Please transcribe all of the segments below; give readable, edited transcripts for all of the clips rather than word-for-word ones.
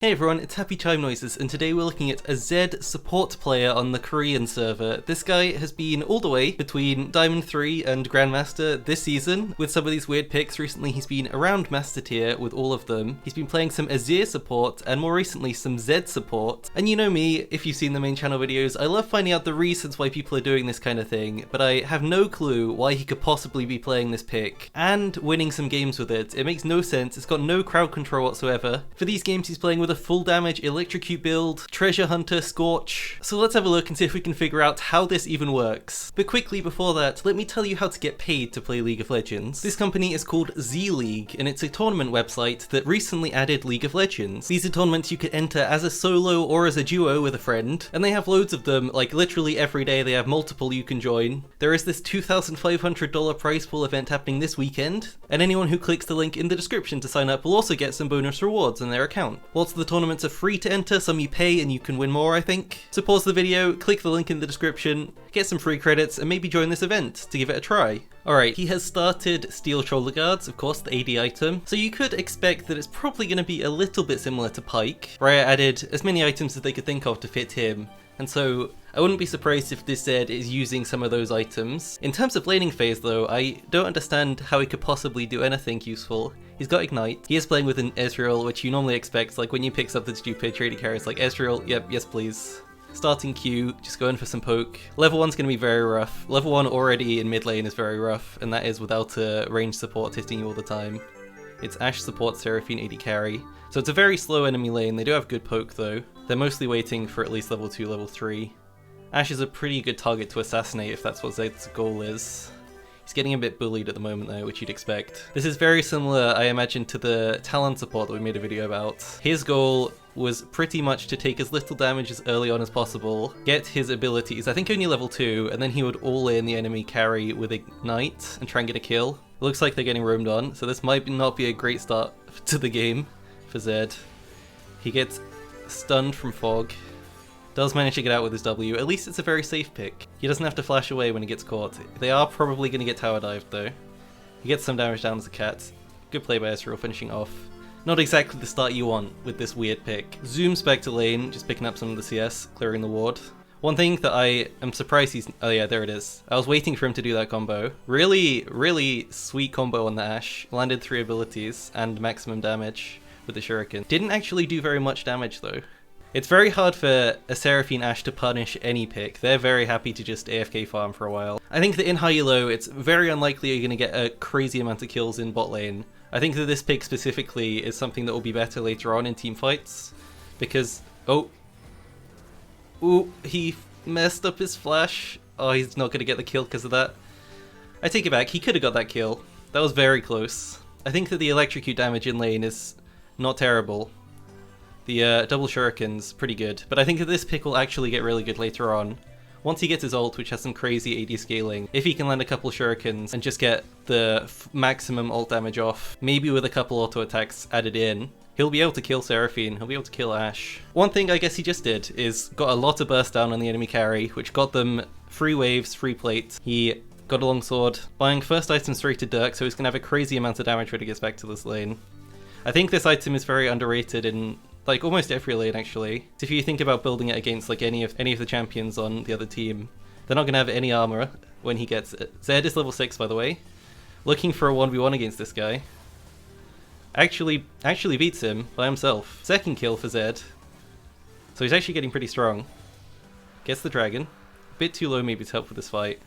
Hey everyone, it's Happy Chime Noises, and today we're looking at a Zed Support player on the Korean server. This guy has been all the way between Diamond 3 and Grandmaster this season with some of these weird picks. Recently he's been around Master Tier with all of them. He's been playing some Azir support and more recently some Zed support. And you know me, if you've seen the main channel videos, I love finding out the reasons why people are doing this kind of thing, but I have no clue why he could possibly be playing this pick and winning some games with it. It makes no sense, it's got no crowd control whatsoever. For these games he's playing with a full damage electrocute build, treasure hunter, scorch. So let's have a look and see if we can figure out how this even works. But quickly before that, let me tell you how to get paid to play League of Legends. This company is called Z League, and it's a tournament website that recently added League of Legends. These are tournaments you could enter as a solo or as a duo with a friend, and they have loads of them, like literally every day they have multiple you can join. There is this $2,500 prize pool event happening this weekend, and anyone who clicks the link in the description to sign up will also get some bonus rewards in their account. Lots of the tournaments are free to enter, some you pay and you can win more, I think. So pause the video, click the link in the description, get some free credits, and maybe join this event to give it a try. Alright, he has started Steel Shoulder Guards, of course, the AD item, so you could expect that it's probably going to be a little bit similar to Pyke. Riot added as many items as they could think of to fit him, and so I wouldn't be surprised if this Zed is using some of those items. In terms of laning phase though, I don't understand how he could possibly do anything useful. He's got Ignite, he is playing with an Ezreal, which you normally expect, like when you pick something stupid, trading carries like Ezreal, yep, yes please. Starting Q, just going for some poke. Level 1's going to be very rough. Level 1 already in mid lane is very rough, and that is without a ranged support hitting you all the time. It's Ashe support, Seraphine AD carry. So it's a very slow enemy lane. They do have good poke though. They're mostly waiting for at least level 2, level 3. Ashe is a pretty good target to assassinate if that's what Zed's goal is. He's getting a bit bullied at the moment though, which you'd expect. This is very similar, I imagine, to the Talon support that we made a video about. His goal was pretty much to take as little damage as early on as possible, get his abilities, I think only level 2, and then he would all in the enemy carry with Ignite and try and get a kill. It looks like they're getting roamed on, so this might not be a great start to the game for Zed. He gets stunned from Fog. Does manage to get out with his W. At least it's a very safe pick. He doesn't have to flash away when he gets caught. They are probably going to get tower dived though. He gets some damage down as a cat. Good play by Ezreal finishing off. Not exactly the start you want with this weird pick. Zooms back to lane, just picking up some of the CS, clearing the ward. One thing that I am surprised he's... oh yeah, there it is. I was waiting for him to do that combo. Really sweet combo on the Ashe. Landed 3 abilities and maximum damage with the Shuriken. Didn't actually do very much damage though. It's very hard for a Seraphine Ashe to punish any pick. They're very happy to just AFK farm for a while. I think that in high elo, it's very unlikely you're going to get a crazy amount of kills in bot lane. I think that this pick specifically is something that will be better later on in team fights, because... oh. Ooh, he messed up his flash. Oh, he's not going to get the kill because of that. I take it back, he could have got that kill. That was very close. I think that the electrocute damage in lane is not terrible. The double shuriken's pretty good, but I think that this pick will actually get really good later on. Once he gets his ult, which has some crazy AD scaling, if he can land a couple shurikens and just get the maximum ult damage off, maybe with a couple auto attacks added in, he'll be able to kill Seraphine, he'll be able to kill Ashe. One thing I guess he just did is got a lot of burst down on the enemy carry, which got them free waves, free plate. He got a longsword, buying first item straight to Dirk, so he's going to have a crazy amount of damage when he gets back to this lane. I think this item is very underrated in like almost every lane actually. So if you think about building it against like any of the champions on the other team, they're not going to have any armor when he gets it. Zed is level 6 by the way. Looking for a 1v1 against this guy. Actually beats him by himself. Second kill for Zed. So he's actually getting pretty strong. Gets the dragon. A bit too low maybe to help with this fight.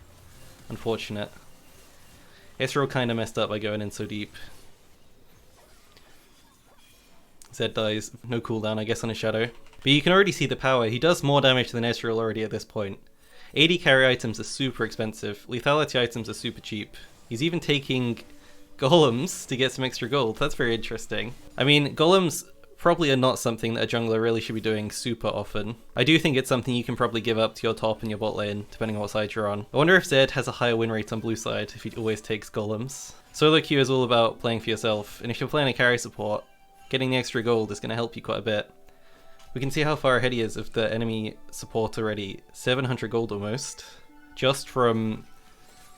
Unfortunate. Ezreal kind of messed up by going in so deep. Zed dies, no cooldown I guess on his shadow. But you can already see the power, he does more damage than Ezreal already at this point. AD carry items are super expensive, lethality items are super cheap. He's even taking golems to get some extra gold, that's very interesting. I mean, golems probably are not something that a jungler really should be doing super often. I do think it's something you can probably give up to your top and your bot lane, depending on what side you're on. I wonder if Zed has a higher win rate on blue side if he always takes golems. Solo queue is all about playing for yourself, and if you're playing a carry support, getting the extra gold is going to help you quite a bit. We can see how far ahead he is of the enemy support already. 700 gold almost. Just from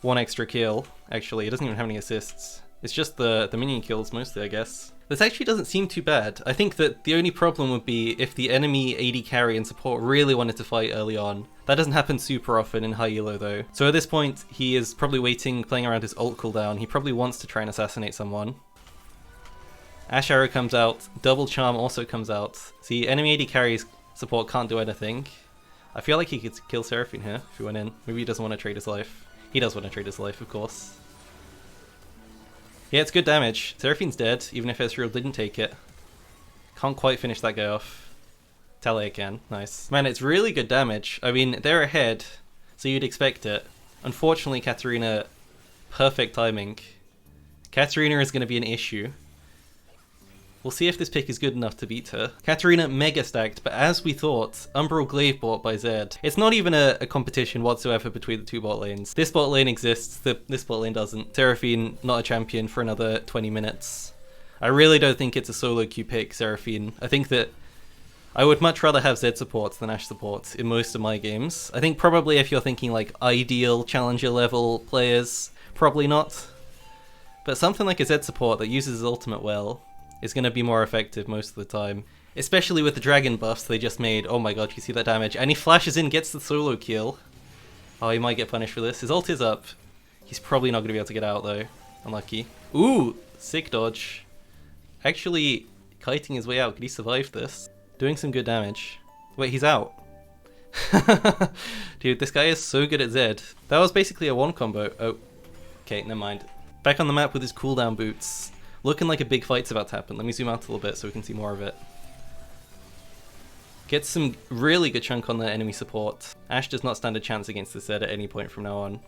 one extra kill, actually. He doesn't even have any assists. It's just the minion kills mostly, I guess. This actually doesn't seem too bad. I think that the only problem would be if the enemy AD carry and support really wanted to fight early on. That doesn't happen super often in high elo though. So at this point, he is probably waiting, playing around his ult cooldown. He probably wants to try and assassinate someone. Ash Arrow comes out, Double Charm also comes out. See, enemy AD carries support can't do anything. I feel like he could kill Seraphine here if he went in. Maybe he doesn't want to trade his life. He does want to trade his life, of course. Yeah, it's good damage. Seraphine's dead, even if Ezreal didn't take it. Can't quite finish that guy off. Tally again, nice. Man, it's really good damage. I mean, they're ahead, so you'd expect it. Unfortunately, Katarina, perfect timing. Katarina is going to be an issue. We'll see if this pick is good enough to beat her. Katarina mega stacked, but as we thought, Umbral Glaive bought by Zed. It's not even a competition whatsoever between the two bot lanes. This bot lane exists, this bot lane doesn't. Seraphine, not a champion for another 20 minutes. I really don't think it's a solo queue pick, Seraphine. I think that I would much rather have Zed support than Ash support in most of my games. I think probably if you're thinking like ideal challenger level players, probably not. But something like a Zed support that uses his ultimate well is going to be more effective most of the time. Especially with the dragon buffs they just made. Oh my god, you see that damage? And he flashes in, gets the solo kill. Oh, he might get punished for this. His ult is up. He's probably not going to be able to get out though. Unlucky. Ooh, sick dodge. Actually kiting his way out. Could he survive this? Doing some good damage. Wait, he's out. Dude, this guy is so good at Zed. That was basically a one combo. Oh, okay, never mind. Back on the map with his cooldown boots. Looking like a big fight's about to happen. Let me zoom out a little bit so we can see more of it. Gets some really good chunk on the enemy support. Ash does not stand a chance against the Zed at any point from now on.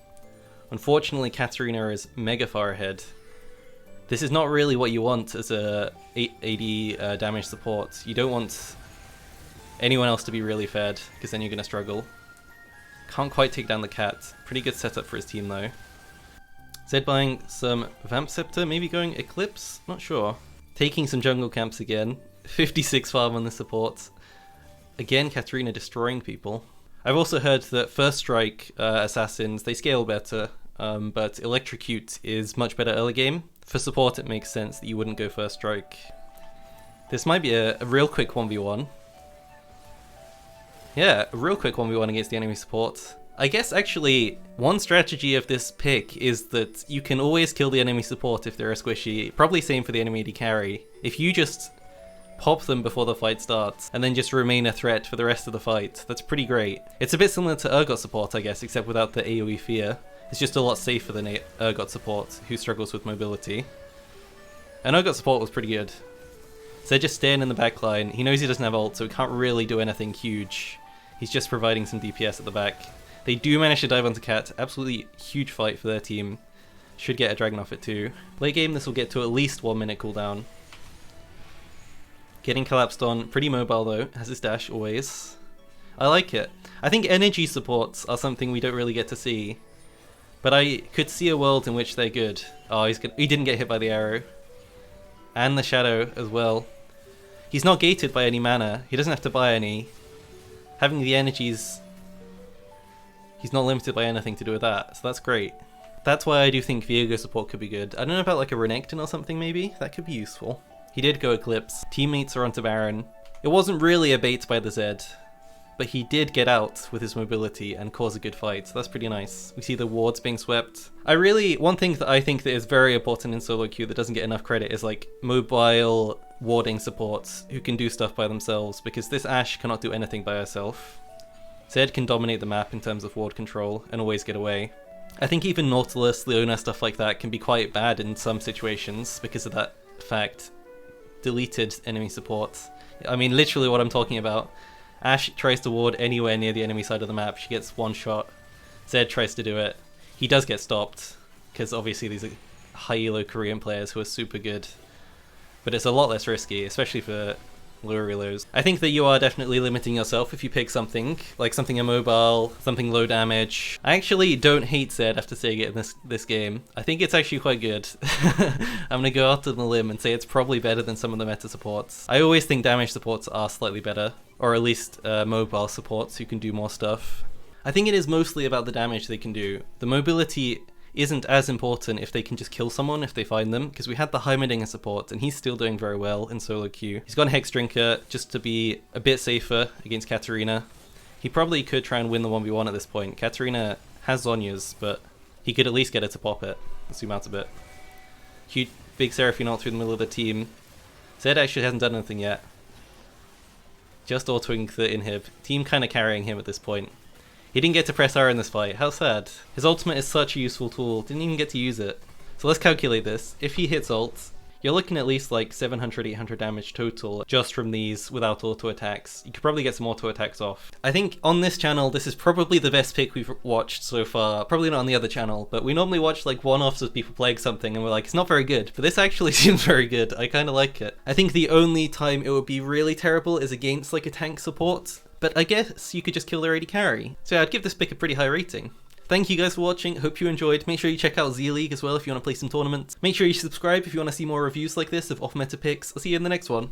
Unfortunately, Katarina is mega far ahead. This is not really what you want as a AD damage support. You don't want anyone else to be really fed, because then you're going to struggle. Can't quite take down the cat. Pretty good setup for his team though. Zed buying some Vamp Scepter, maybe going Eclipse? Not sure. Taking some jungle camps again. 56 farm on the support. Again, Katarina destroying people. I've also heard that First Strike assassins, they scale better, but Electrocute is much better early game. For support, it makes sense that you wouldn't go First Strike. This might be a real quick 1v1. Yeah, a real quick 1v1 against the enemy support. I guess actually one strategy of this pick is that you can always kill the enemy support if they're a squishy. Probably same for the enemy AD carry. If you just pop them before the fight starts and then just remain a threat for the rest of the fight, that's pretty great. It's a bit similar to Urgot support, I guess, except without the AoE fear. It's just a lot safer than Urgot support, who struggles with mobility. And Urgot support was pretty good. So they're just staying in the back line. He knows he doesn't have ult, so he can't really do anything huge. He's just providing some DPS at the back. They do manage to dive onto Cat. Absolutely huge fight for their team. Should get a dragon off it too. Late game, this will get to at least 1 minute cooldown. Getting collapsed on. Pretty mobile though. Has his dash always. I like it. I think energy supports are something we don't really get to see. But I could see a world in which they're good. Oh, he didn't get hit by the arrow. And the shadow as well. He's not gated by any mana. He doesn't have to buy any. Having the energies, he's not limited by anything to do with that, so that's great. That's why I do think Viego support could be good. I don't know about like a Renekton or something maybe? That could be useful. He did go Eclipse. Teammates are onto Baron. It wasn't really a bait by the Zed, but he did get out with his mobility and cause a good fight, so that's pretty nice. We see the wards being swept. One thing that I think that is very important in solo queue that doesn't get enough credit is like mobile warding supports who can do stuff by themselves, because this Ashe cannot do anything by herself. Zed can dominate the map in terms of ward control and always get away. I think even Nautilus, Leona, stuff like that can be quite bad in some situations because of that fact. Deleted enemy support. I mean, literally what I'm talking about. Ashe tries to ward anywhere near the enemy side of the map. She gets one shot. Zed tries to do it. He does get stopped, because obviously these are high elo Korean players who are super good. But it's a lot less risky, especially for lower elos. I think that you are definitely limiting yourself if you pick something, like something immobile, something low damage. I actually don't hate Zed after seeing it in this game. I think it's actually quite good. I'm gonna go out on the limb and say it's probably better than some of the meta supports. I always think damage supports are slightly better, or at least mobile supports who can do more stuff. I think it is mostly about the damage they can do. The mobility isn't as important if they can just kill someone if they find them, because we had the Heimerdinger support and he's still doing very well in solo queue. He's got a Hex Drinker just to be a bit safer against Katarina. He probably could try and win the 1v1 at this point. Katarina has Zhonya's, but he could at least get her to pop it. Let's zoom out a bit. Huge, big Seraphine ult through the middle of the team. Zed actually hasn't done anything yet. Just autoing the inhib. Team kind of carrying him at this point. He didn't get to press R in this fight. How sad. His ultimate is such a useful tool. Didn't even get to use it. So let's calculate this. If he hits ult, you're looking at least like 700, 800 damage total just from these without auto attacks. You could probably get some auto attacks off. I think on this channel, this is probably the best pick we've watched so far. Probably not on the other channel, but we normally watch like one-offs of people playing something and we're like, it's not very good. But this actually seems very good. I kind of like it. I think the only time it would be really terrible is against like a tank support. But I guess you could just kill their AD carry. So yeah, I'd give this pick a pretty high rating. Thank you guys for watching, hope you enjoyed. Make sure you check out Z League as well if you want to play some tournaments. Make sure you subscribe if you want to see more reviews like this of off-meta picks. I'll see you in the next one.